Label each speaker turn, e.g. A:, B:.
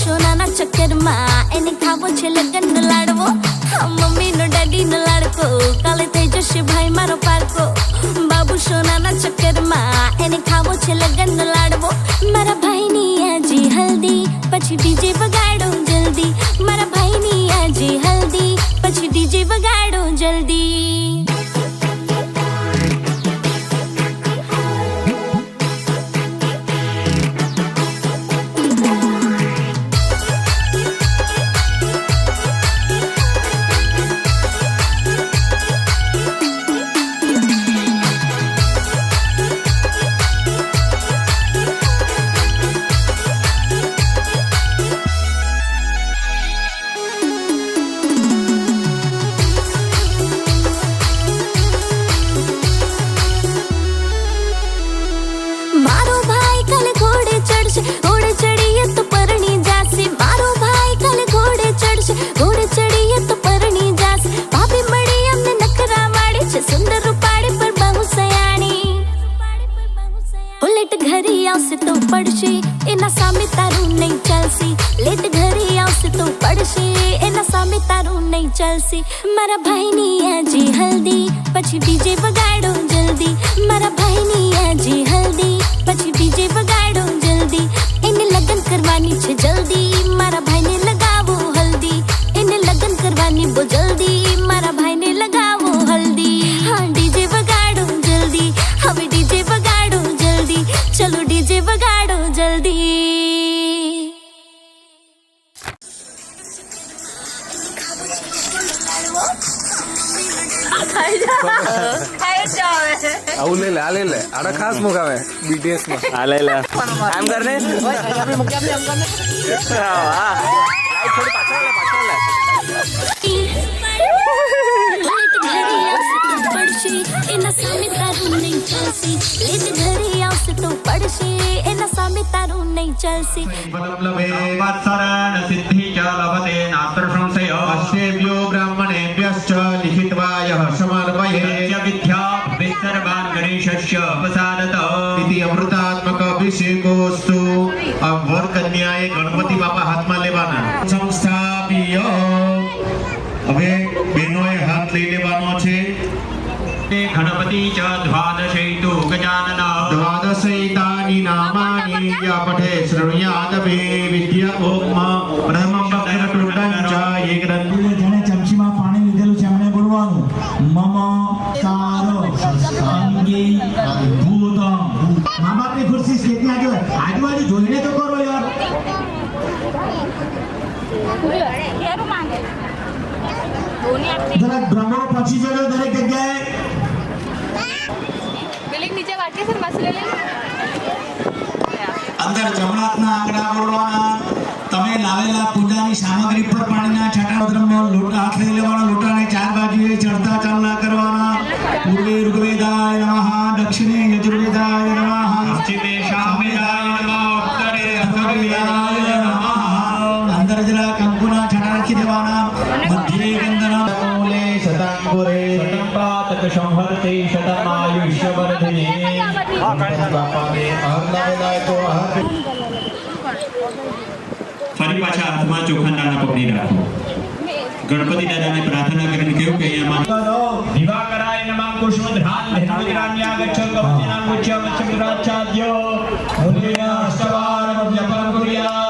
A: સોનાના ચક્કરમાં એને ખાવો છે લગનનો લાડવો. મમ્મીનો ડેડીનો લાડકો કાલે થઈ જશે ભાઈ મારો પારકો. બાબુ સોનાના ચક્કરમાં એને ખાવો છે લગનનો લાડવો. મારા ભાઈની આજે હલ્દી પછી ડીજે વગાડો જલ્દી. મારા ભાઈની આજે હલ્દી પછી ડીજે વગાડો જલ્દી. મારો ભાઈ કાલે ઘોડે ચડશે, ઘોડે ચડીએ તો પરણી જાશે. મારો ભાઈ કાલે ઘોડે ચડશે, ઘોડે ચડીએ તો પરણી જાશે. ભાભી મળી અમને નખરા વાળી છે, સુંદર રૂપાળી પર બહુ સયાણી. લેટ ઘરે આવશે તો પડશે, એના સામે તારું નહીં ચાલશે. લેટ ઘરે આવશે તો પડશે, એના સામે તારું નહીં ચાલશે. મારા ભાઈની આજે હલ્દી પછી ડીજે વગાડો જલ્દી. મારા ભાઈની આજે હલ્દી પછી ડીજે વગાડો જલ્દી. એને લગન કરવાની છે જલ્દી, મારા ભાઈને લગાવો હલ્દી. એને લગન કરવાની બહુ જલ્દી, મારા ભાઈને લગાવો હલ્દી. હા ડીજે વગાડો જલ્દી, હવે ડીજે વગાડો જલ્દી. ચલો ડીજે વગાડો જલ્દી.
B: આવું લે લે આ લે લે આડા ખાસ મુકાવે બીટીએસ માં આ લે લે આમ કરને થોડી પાછળ લે
A: એના સામે તારું નહીં ચાલશે. લેટ ઘરે આવશે તો પડશે, એના સામે તારું નહીં ચાલશે.
C: अस्येभ्यो ब्राह्मणेभ्यश्च लिखित्वा यः समन्वये विद्या सर्वान् गणेशस्य प्रसादत इति अमृतात्मक अभिषेकोस्तु. अब वर कन्याए गणपति बापा हाथમાં લેવાના. સંસ્થાપ્ય હવે બેનોએ હાથ લઈ લેવાનો છે. ગણપતિ ચ દ્વાદશૈતુ ગજાનન દ્વાદશૈતાની નામાની ય પઠે શૃણ્યાદ મે વિદ્યા ઓમ પ્રથમં વક્રતુંડં ચ એકદંતુ.
D: જેણે ચમચીમાં પાણી લીધેલું છે એમણે બોલવાનું મમ કારો અંગી ભૂતમ. મા બાપની ખુરશી સ્ટેજની આજુબાજુ જોઈને તો કરો યાર. જરા ડ્રમો પછી જજો દરેક જગ્યાએ. અંદર જમણાતના આંગણા બોલવાના. તમે લાવેલા પૂજાની સામગ્રી પર પાણીના છાંટા દરમિયાન લોટા હાથ લઈ લેવાના. લોટાને ચાર બાજુએ ચડતા ચાલના કરવાના. પૂર્વે ઋગ્વેદાય નમઃ, દક્ષિણે યજુર્વેદાય નમઃ, પશ્ચિમે સામવેદાય નમઃ, ઉત્તરે અથર્વવેદાય નમઃ. અંદર જરા કંકુના છાંટા રાખી દેવાના. મધ્યે ગંધના મૂલે શતાંગુરે શતંપાતક સંહરતે શતમાયુષ્યવર્ધને.
C: ફરી પાછા હાથમાં ચોખાના દાણા પકડી રાખો. ગણપતિ દાદાને પ્રાર્થના કરીને કહ્યું કે અહીંયા દિવાકરાય નમઃ કુષ્મધ્રાન ધેનુરાન્યાગચ્છ કવચનાં ગુચ્છ મચ્છ મુરાચ્છાદ્યો મૂલ્ય અષ્ટવાર વ્યપરમ કુર્યા